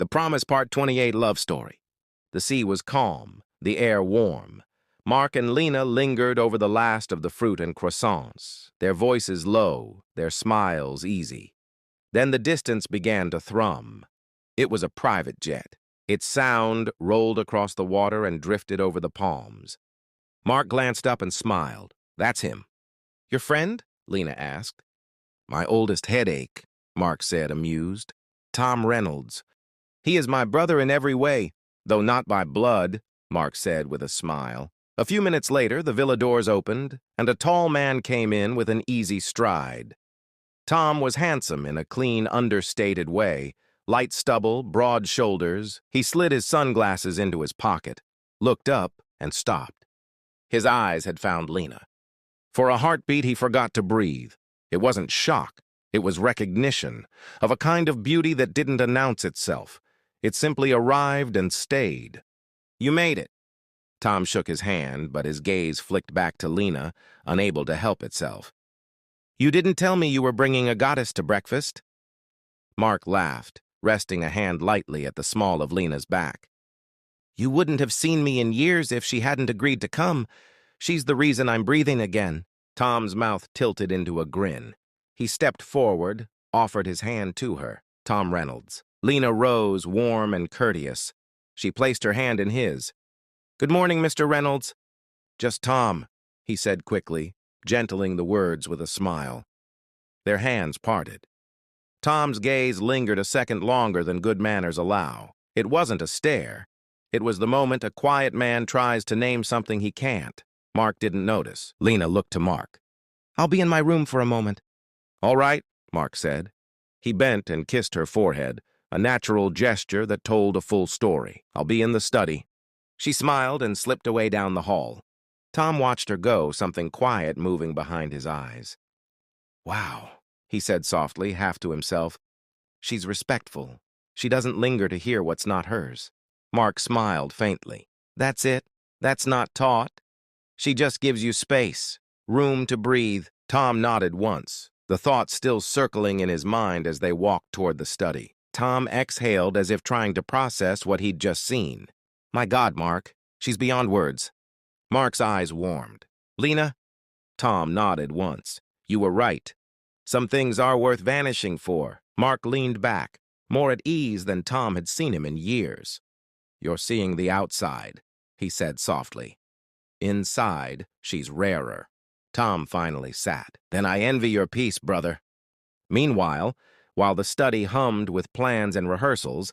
The Promise Part 28 love story. The sea was calm, the air warm. Mark and Lena lingered over the last of the fruit and croissants, their voices low, their smiles easy. Then the distance began to thrum. It was a private jet. Its sound rolled across the water and drifted over the palms. Mark glanced up and smiled. That's him. Your friend? Lena asked. My oldest headache, Mark said, amused. Tom Reynolds. He is my brother in every way, though not by blood, Mark said with a smile. A few minutes later, the villa doors opened, and a tall man came in with an easy stride. Tom was handsome in a clean, understated way. Light stubble, broad shoulders. He slid his sunglasses into his pocket, looked up, and stopped. His eyes had found Lena. For a heartbeat, he forgot to breathe. It wasn't shock. It was recognition of a kind of beauty that didn't announce itself. It simply arrived and stayed. You made it. Tom shook his hand, but his gaze flicked back to Lena, unable to help itself. You didn't tell me you were bringing a goddess to breakfast? Mark laughed, resting a hand lightly at the small of Lena's back. You wouldn't have seen me in years if she hadn't agreed to come. She's the reason I'm breathing again. Tom's mouth tilted into a grin. He stepped forward, offered his hand to her. Tom Reynolds. Lena rose, warm and courteous. She placed her hand in his. Good morning, Mr. Reynolds. Just Tom, he said quickly, gentling the words with a smile. Their hands parted. Tom's gaze lingered a second longer than good manners allow. It wasn't a stare. It was the moment a quiet man tries to name something he can't. Mark didn't notice. Lena looked to Mark. I'll be in my room for a moment. All right, Mark said. He bent and kissed her forehead, a natural gesture that told a full story. I'll be in the study. She smiled and slipped away down the hall. Tom watched her go, something quiet moving behind his eyes. Wow, he said softly, half to himself. She's respectful. She doesn't linger to hear what's not hers. Mark smiled faintly. That's it. That's not taught. She just gives you space, room to breathe. Tom nodded once, the thought still circling in his mind as they walked toward the study. Tom exhaled as if trying to process what he'd just seen. My God, Mark, she's beyond words. Mark's eyes warmed. Lena? Tom nodded once. You were right. Some things are worth vanishing for. Mark leaned back, more at ease than Tom had seen him in years. You're seeing the outside, he said softly. Inside, she's rarer. Tom finally sat. Then I envy your peace, brother. Meanwhile, while the study hummed with plans and rehearsals,